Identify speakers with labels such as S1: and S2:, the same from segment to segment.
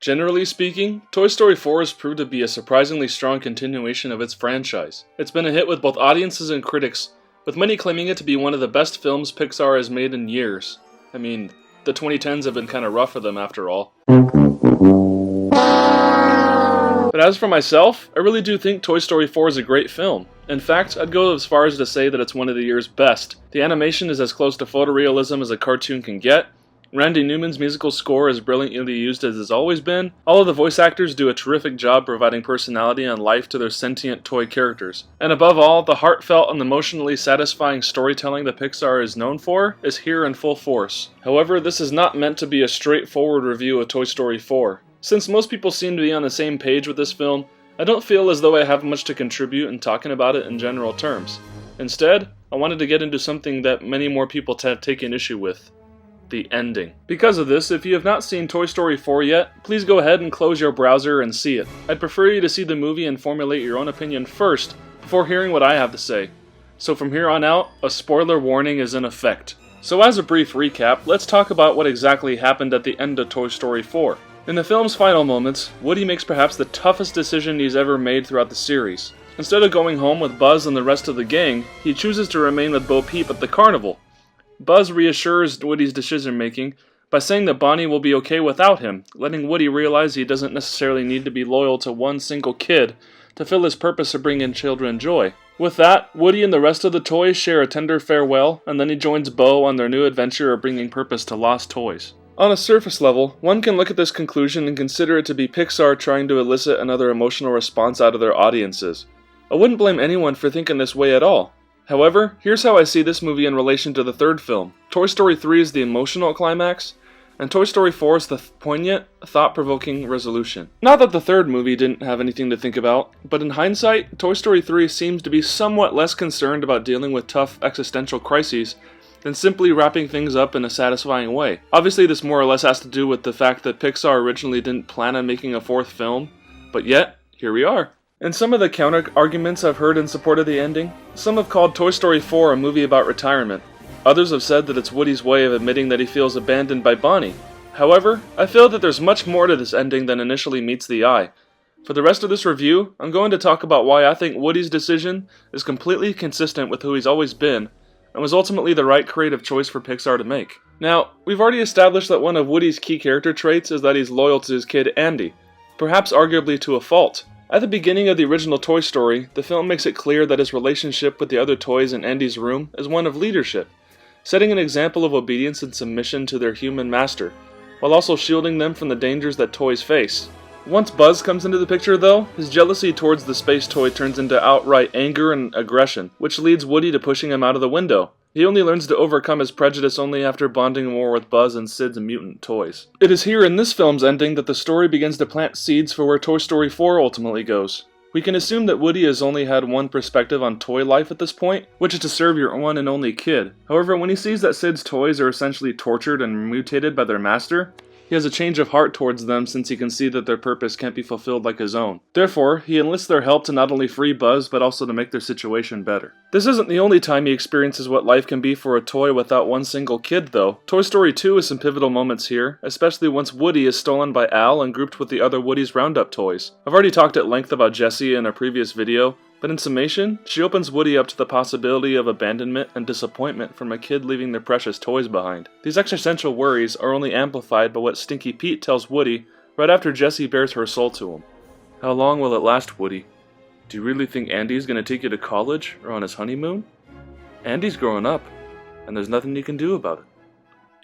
S1: Generally speaking, Toy Story 4 has proved to be a surprisingly strong continuation of its franchise. It's been a hit with both audiences and critics, with many claiming it to be one of the best films Pixar has made in years. I mean, the 2010s have been kinda rough for them after all. But as for myself, I really do think Toy Story 4 is a great film. In fact, I'd go as far as to say that it's one of the year's best. The animation is as close to photorealism as a cartoon can get. Randy Newman's musical score is brilliantly used as it's always been. All of the voice actors do a terrific job providing personality and life to their sentient toy characters. And above all, the heartfelt and emotionally satisfying storytelling that Pixar is known for is here in full force. However, this is not meant to be a straightforward review of Toy Story 4. Since most people seem to be on the same page with this film, I don't feel as though I have much to contribute in talking about it in general terms. Instead, I wanted to get into something that many more people have taken issue with. The ending. Because of this, if you have not seen Toy Story 4 yet, please go ahead and close your browser and see it. I'd prefer you to see the movie and formulate your own opinion first, before hearing what I have to say. So from here on out, a spoiler warning is in effect. So as a brief recap, let's talk about what exactly happened at the end of Toy Story 4. In the film's final moments, Woody makes perhaps the toughest decision he's ever made throughout the series. Instead of going home with Buzz and the rest of the gang, he chooses to remain with Bo Peep at the carnival. Buzz reassures Woody's decision-making by saying that Bonnie will be okay without him, letting Woody realize he doesn't necessarily need to be loyal to one single kid to fill his purpose of bringing children joy. With that, Woody and the rest of the toys share a tender farewell, and then he joins Bo on their new adventure of bringing purpose to lost toys. On a surface level, one can look at this conclusion and consider it to be Pixar trying to elicit another emotional response out of their audiences. I wouldn't blame anyone for thinking this way at all. However, here's how I see this movie in relation to the third film. Toy Story 3 is the emotional climax, and Toy Story 4 is the poignant, thought-provoking resolution. Not that the third movie didn't have anything to think about, but in hindsight, Toy Story 3 seems to be somewhat less concerned about dealing with tough existential crises than simply wrapping things up in a satisfying way. Obviously, this more or less has to do with the fact that Pixar originally didn't plan on making a fourth film, but yet, here we are. And some of the counter-arguments I've heard in support of the ending, some have called Toy Story 4 a movie about retirement. Others have said that it's Woody's way of admitting that he feels abandoned by Bonnie. However, I feel that there's much more to this ending than initially meets the eye. For the rest of this review, I'm going to talk about why I think Woody's decision is completely consistent with who he's always been, and was ultimately the right creative choice for Pixar to make. Now, we've already established that one of Woody's key character traits is that he's loyal to his kid Andy, perhaps arguably to a fault. At the beginning of the original Toy Story, the film makes it clear that his relationship with the other toys in Andy's room is one of leadership, setting an example of obedience and submission to their human master, while also shielding them from the dangers that toys face. Once Buzz comes into the picture though, his jealousy towards the space toy turns into outright anger and aggression, which leads Woody to pushing him out of the window. He only learns to overcome his prejudice only after bonding more with Buzz and Sid's mutant toys. It is here in this film's ending that the story begins to plant seeds for where Toy Story 4 ultimately goes. We can assume that Woody has only had one perspective on toy life at this point, which is to serve your one and only kid. However, when he sees that Sid's toys are essentially tortured and mutated by their master, he has a change of heart towards them since he can see that their purpose can't be fulfilled like his own. Therefore, he enlists their help to not only free Buzz, but also to make their situation better. This isn't the only time he experiences what life can be for a toy without one single kid, though. Toy Story 2 has some pivotal moments here, especially once Woody is stolen by Al and grouped with the other Woody's Roundup toys. I've already talked at length about Jessie in a previous video, but in summation, she opens Woody up to the possibility of abandonment and disappointment from a kid leaving their precious toys behind. These existential worries are only amplified by what Stinky Pete tells Woody right after Jessie bears her soul to him. How long will it last, Woody? Do you really think Andy's gonna take you to college or on his honeymoon? Andy's growing up, and there's nothing you can do about it.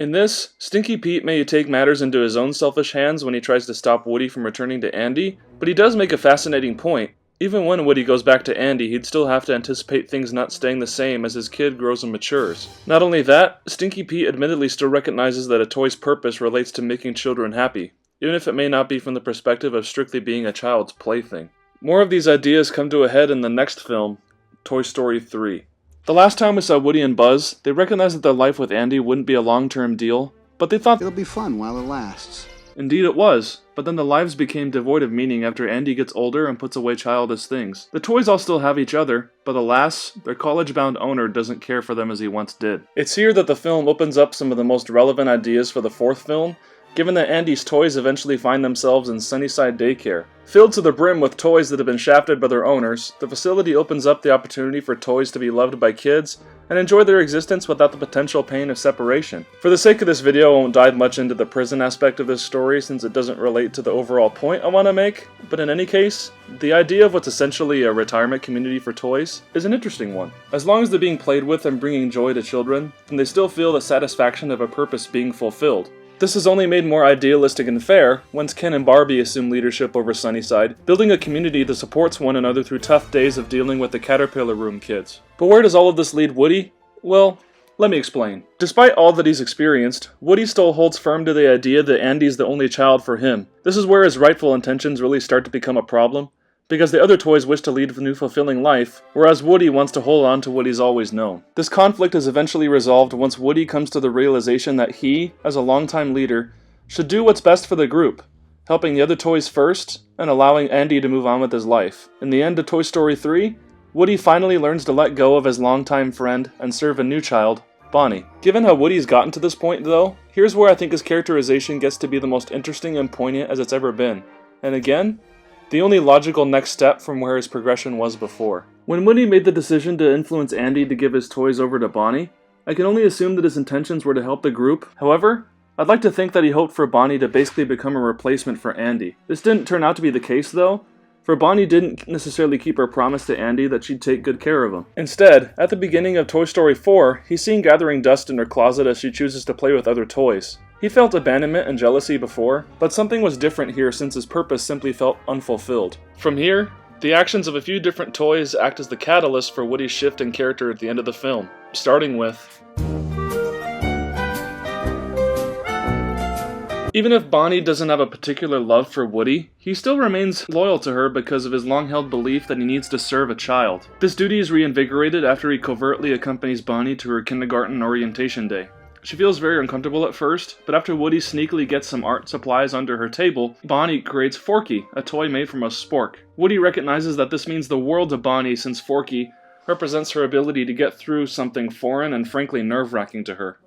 S1: In this, Stinky Pete may take matters into his own selfish hands when he tries to stop Woody from returning to Andy, but he does make a fascinating point. Even when Woody goes back to Andy, he'd still have to anticipate things not staying the same as his kid grows and matures. Not only that, Stinky Pete admittedly still recognizes that a toy's purpose relates to making children happy, even if it may not be from the perspective of strictly being a child's plaything. More of these ideas come to a head in the next film, Toy Story 3. The last time we saw Woody and Buzz, they recognized that their life with Andy wouldn't be a long-term deal, but they thought
S2: it'll be fun while it lasts.
S1: Indeed it was, but then the lives became devoid of meaning after Andy gets older and puts away childish things. The toys all still have each other, but alas, their college-bound owner doesn't care for them as he once did. It's here that the film opens up some of the most relevant ideas for the fourth film, given that Andy's toys eventually find themselves in Sunnyside Daycare. Filled to the brim with toys that have been shafted by their owners, the facility opens up the opportunity for toys to be loved by kids and enjoy their existence without the potential pain of separation. For the sake of this video, I won't dive much into the prison aspect of this story since it doesn't relate to the overall point I want to make, but in any case, the idea of what's essentially a retirement community for toys is an interesting one. As long as they're being played with and bringing joy to children, then they still feel the satisfaction of a purpose being fulfilled. This is only made more idealistic and fair once Ken and Barbie assume leadership over Sunnyside, building a community that supports one another through tough days of dealing with the Caterpillar Room kids. But where does all of this lead Woody? Well, let me explain. Despite all that he's experienced, Woody still holds firm to the idea that Andy's the only child for him. This is where his rightful intentions really start to become a problem, because the other toys wish to lead a new fulfilling life, whereas Woody wants to hold on to what he's always known. This conflict is eventually resolved once Woody comes to the realization that he, as a longtime leader, should do what's best for the group, helping the other toys first, and allowing Andy to move on with his life. In the end of Toy Story 3, Woody finally learns to let go of his longtime friend and serve a new child, Bonnie. Given how Woody's gotten to this point though, here's where I think his characterization gets to be the most interesting and poignant as it's ever been. And again, the only logical next step from where his progression was before. When Woody made the decision to influence Andy to give his toys over to Bonnie, I can only assume that his intentions were to help the group. However, I'd like to think that he hoped for Bonnie to basically become a replacement for Andy. This didn't turn out to be the case though, for Bonnie didn't necessarily keep her promise to Andy that she'd take good care of him. Instead, at the beginning of Toy Story 4, he's seen gathering dust in her closet as she chooses to play with other toys. He felt abandonment and jealousy before, but something was different here since his purpose simply felt unfulfilled. From here, the actions of a few different toys act as the catalyst for Woody's shift in character at the end of the film, starting with... Even if Bonnie doesn't have a particular love for Woody, he still remains loyal to her because of his long-held belief that he needs to serve a child. This duty is reinvigorated after he covertly accompanies Bonnie to her kindergarten orientation day. She feels very uncomfortable at first, but after Woody sneakily gets some art supplies under her table, Bonnie creates Forky, a toy made from a spork. Woody recognizes that this means the world to Bonnie since Forky represents her ability to get through something foreign and frankly nerve-wracking to her.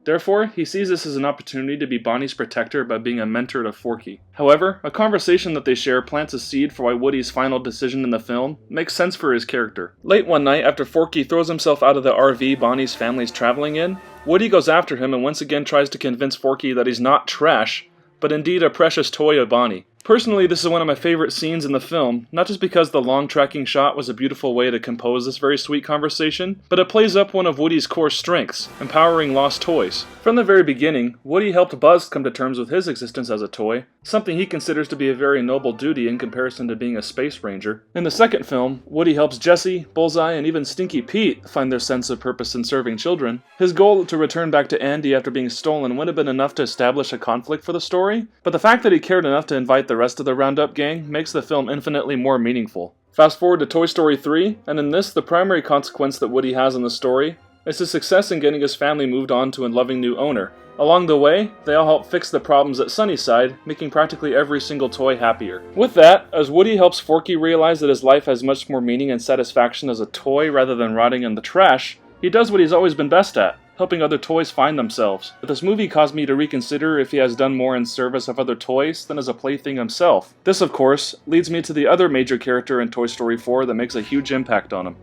S1: Therefore, he sees this as an opportunity to be Bonnie's protector by being a mentor to Forky. However, a conversation that they share plants a seed for why Woody's final decision in the film makes sense for his character. Late one night, after Forky throws himself out of the RV Bonnie's family's traveling in, Woody goes after him and once again tries to convince Forky that he's not trash, but indeed a precious toy of Bonnie. Personally, this is one of my favorite scenes in the film, not just because the long tracking shot was a beautiful way to compose this very sweet conversation, but it plays up one of Woody's core strengths, empowering lost toys. From the very beginning, Woody helped Buzz come to terms with his existence as a toy, something he considers to be a very noble duty in comparison to being a space ranger. In the second film, Woody helps Jessie, Bullseye, and even Stinky Pete find their sense of purpose in serving children. His goal to return back to Andy after being stolen would have been enough to establish a conflict for the story, but the fact that he cared enough to invite the rest of the Roundup gang makes the film infinitely more meaningful. Fast forward to Toy Story 3, and in this, the primary consequence that Woody has in the story is his success in getting his family moved on to a loving new owner. Along the way, they all help fix the problems at Sunnyside, making practically every single toy happier. With that, as Woody helps Forky realize that his life has much more meaning and satisfaction as a toy rather than rotting in the trash, he does what he's always been best at, helping other toys find themselves. But this movie caused me to reconsider if he has done more in service of other toys than as a plaything himself. This, of course, leads me to the other major character in Toy Story 4 that makes a huge impact on him.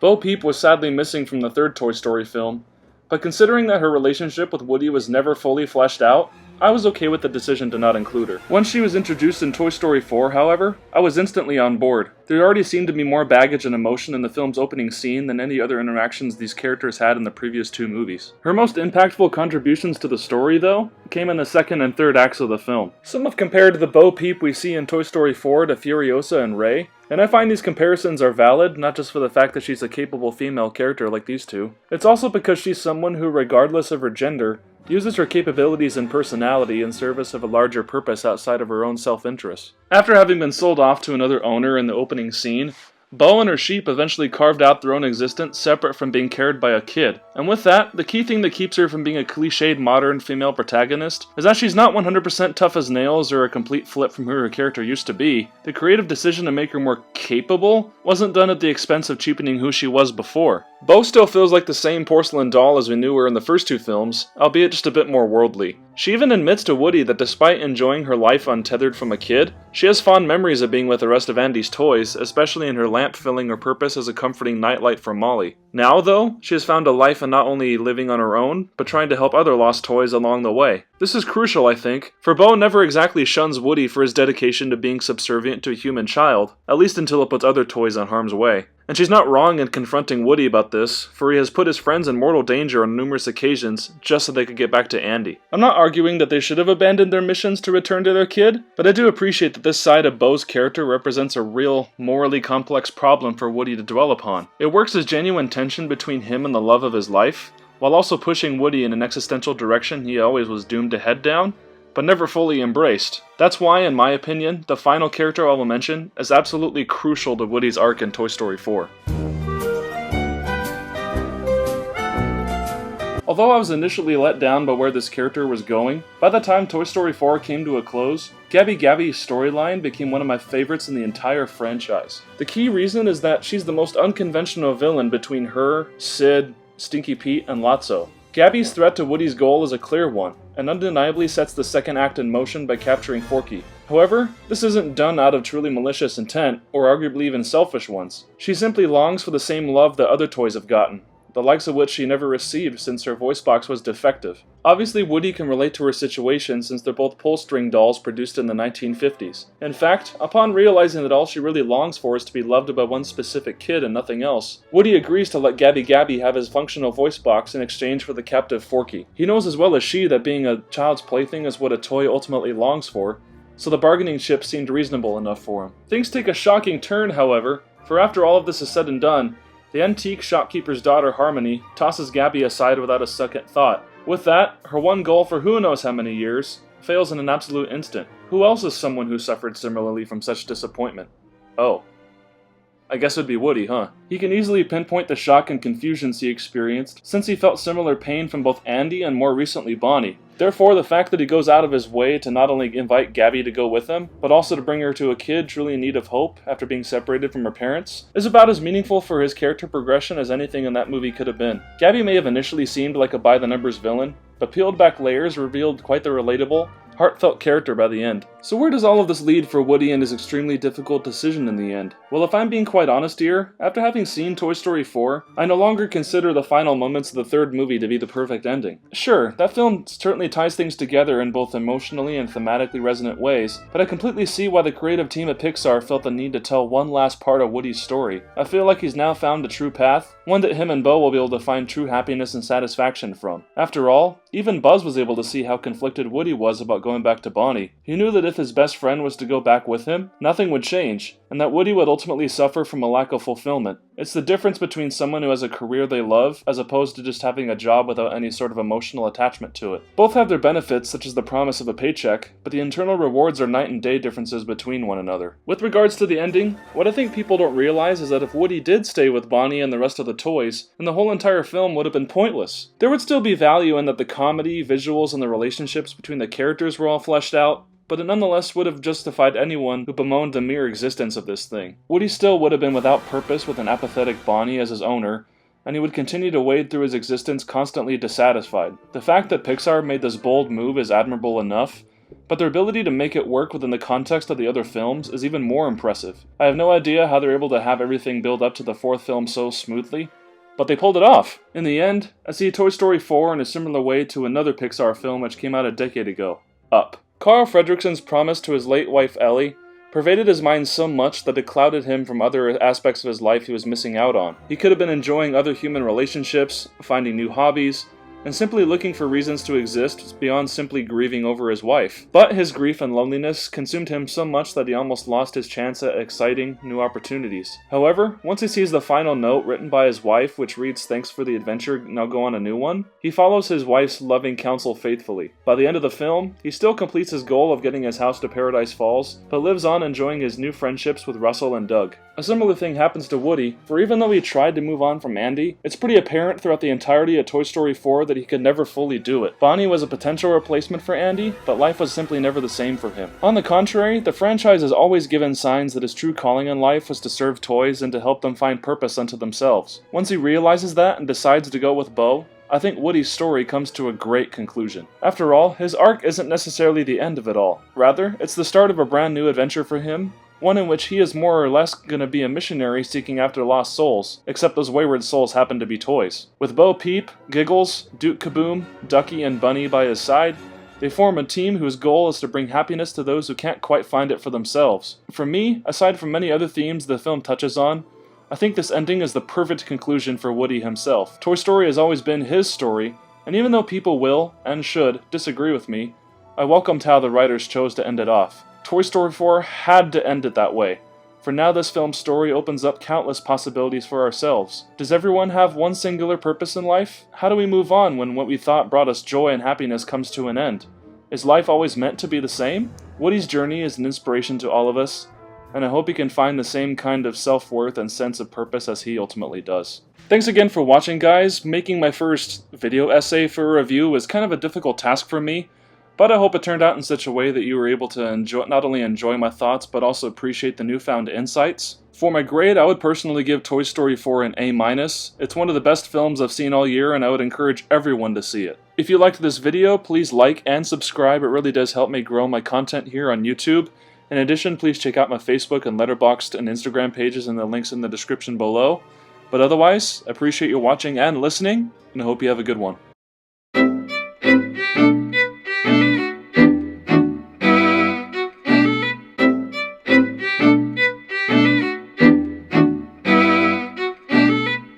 S1: Bo Peep was sadly missing from the third Toy Story film, but considering that her relationship with Woody was never fully fleshed out, I was okay with the decision to not include her. Once she was introduced in Toy Story 4, however, I was instantly on board. There already seemed to be more baggage and emotion in the film's opening scene than any other interactions these characters had in the previous two movies. Her most impactful contributions to the story, though, came in the second and third acts of the film. Some have compared the Bo Peep we see in Toy Story 4 to Furiosa and Ray, and I find these comparisons are valid, not just for the fact that she's a capable female character like these two. It's also because she's someone who, regardless of her gender, uses her capabilities and personality in service of a larger purpose outside of her own self-interest. After having been sold off to another owner in the opening scene, Bo and her sheep eventually carved out their own existence separate from being cared by a kid. And with that, the key thing that keeps her from being a cliched modern female protagonist is that she's not 100% tough as nails or a complete flip from who her character used to be. The creative decision to make her more capable wasn't done at the expense of cheapening who she was before. Bo still feels like the same porcelain doll as we knew her in the first two films, albeit just a bit more worldly. She even admits to Woody that despite enjoying her life untethered from a kid, she has fond memories of being with the rest of Andy's toys, especially in her lamp filling her purpose as a comforting nightlight for Molly. Now, though, she has found a life in not only living on her own, but trying to help other lost toys along the way. This is crucial, I think, for Bo never exactly shuns Woody for his dedication to being subservient to a human child, at least until it puts other toys in harm's way. And she's not wrong in confronting Woody about this, for he has put his friends in mortal danger on numerous occasions just so they could get back to Andy. I'm not arguing that they should have abandoned their missions to return to their kid, but I do appreciate that this side of Bo's character represents a real, morally complex problem for Woody to dwell upon. It works as genuine tension between him and the love of his life, while also pushing Woody in an existential direction he always was doomed to head down, but never fully embraced. That's why, in my opinion, the final character I will mention is absolutely crucial to Woody's arc in Toy Story 4. Although I was initially let down by where this character was going, by the time Toy Story 4 came to a close, Gabby's storyline became one of my favorites in the entire franchise. The key reason is that she's the most unconventional villain between her, Sid, Stinky Pete, and Lotso. Gabby's threat to Woody's goal is a clear one, and undeniably sets the second act in motion by capturing Forky. However, this isn't done out of truly malicious intent, or arguably even selfish ones. She simply longs for the same love that other toys have gotten, the likes of which she never received since her voice box was defective. Obviously, Woody can relate to her situation since they're both pull-string dolls produced in the 1950s. In fact, upon realizing that all she really longs for is to be loved by one specific kid and nothing else, Woody agrees to let Gabby have his functional voice box in exchange for the captive Forky. He knows as well as she that being a child's plaything is what a toy ultimately longs for, so the bargaining chip seemed reasonable enough for him. Things take a shocking turn, however, for after all of this is said and done, the antique shopkeeper's daughter, Harmony, tosses Gabby aside without a second thought. With that, her one goal for who knows how many years fails in an absolute instant. Who else is someone who suffered similarly from such disappointment? Oh. I guess it'd be Woody, huh? He can easily pinpoint the shock and confusion he experienced, since he felt similar pain from both Andy and more recently Bonnie. Therefore, the fact that he goes out of his way to not only invite Gabby to go with him, but also to bring her to a kid truly in need of hope after being separated from her parents, is about as meaningful for his character progression as anything in that movie could have been. Gabby may have initially seemed like a by-the-numbers villain, but peeled back layers revealed quite the relatable, heartfelt character by the end. So where does all of this lead for Woody and his extremely difficult decision in the end? Well, if I'm being quite honest here, after having seen Toy Story 4, I no longer consider the final moments of the third movie to be the perfect ending. Sure, that film certainly ties things together in both emotionally and thematically resonant ways, but I completely see why the creative team at Pixar felt the need to tell one last part of Woody's story. I feel like he's now found a true path, one that him and Bo will be able to find true happiness and satisfaction from. After all, even Buzz was able to see how conflicted Woody was about going back to Bonnie. He knew that if his best friend was to go back with him, nothing would change, and that Woody would ultimately suffer from a lack of fulfillment. It's the difference between someone who has a career they love, as opposed to just having a job without any sort of emotional attachment to it. Both have their benefits, such as the promise of a paycheck, but the internal rewards are night and day differences between one another. With regards to the ending, what I think people don't realize is that if Woody did stay with Bonnie and the rest of the toys, then the whole entire film would have been pointless. There would still be value in that the comedy, visuals, and the relationships between the characters were all fleshed out, but it nonetheless would have justified anyone who bemoaned the mere existence of this thing. Woody still would have been without purpose with an apathetic Bonnie as his owner, and he would continue to wade through his existence constantly dissatisfied. The fact that Pixar made this bold move is admirable enough, but their ability to make it work within the context of the other films is even more impressive. I have no idea how they're able to have everything build up to the fourth film so smoothly, but they pulled it off. In the end, I see Toy Story 4 in a similar way to another Pixar film which came out a decade ago, Up. Carl Fredricksen's promise to his late wife Ellie pervaded his mind so much that it clouded him from other aspects of his life he was missing out on. He could have been enjoying other human relationships, finding new hobbies, and simply looking for reasons to exist beyond simply grieving over his wife. But his grief and loneliness consumed him so much that he almost lost his chance at exciting new opportunities. However, once he sees the final note written by his wife which reads, "Thanks for the adventure, now go on a new one," he follows his wife's loving counsel faithfully. By the end of the film, he still completes his goal of getting his house to Paradise Falls, but lives on enjoying his new friendships with Russell and Doug. A similar thing happens to Woody, for even though he tried to move on from Andy, it's pretty apparent throughout the entirety of Toy Story 4 that he could never fully do it. Bonnie was a potential replacement for Andy, but life was simply never the same for him. On the contrary, the franchise has always given signs that his true calling in life was to serve toys and to help them find purpose unto themselves. Once he realizes that and decides to go with Bo, I think Woody's story comes to a great conclusion. After all, his arc isn't necessarily the end of it all. Rather, it's the start of a brand new adventure for him, one in which he is more or less going to be a missionary seeking after lost souls, except those wayward souls happen to be toys. With Bo Peep, Giggles, Duke Kaboom, Ducky, and Bunny by his side, they form a team whose goal is to bring happiness to those who can't quite find it for themselves. For me, aside from many other themes the film touches on, I think this ending is the perfect conclusion for Woody himself. Toy Story has always been his story, and even though people will, and should, disagree with me, I welcomed how the writers chose to end it off. Toy Story 4 had to end it that way, for now this film's story opens up countless possibilities for ourselves. Does everyone have one singular purpose in life? How do we move on when what we thought brought us joy and happiness comes to an end? Is life always meant to be the same? Woody's journey is an inspiration to all of us, and I hope he can find the same kind of self-worth and sense of purpose as he ultimately does. Thanks again for watching, guys. Making my first video essay for a review was kind of a difficult task for me, but I hope it turned out in such a way that you were able to not only enjoy my thoughts, but also appreciate the newfound insights. For my grade, I would personally give Toy Story 4 an A-. It's one of the best films I've seen all year, and I would encourage everyone to see it. If you liked this video, please like and subscribe. It really does help me grow my content here on YouTube. In addition, please check out my Facebook and Letterboxd and Instagram pages and the links in the description below. But otherwise, I appreciate you watching and listening, and I hope you have a good one.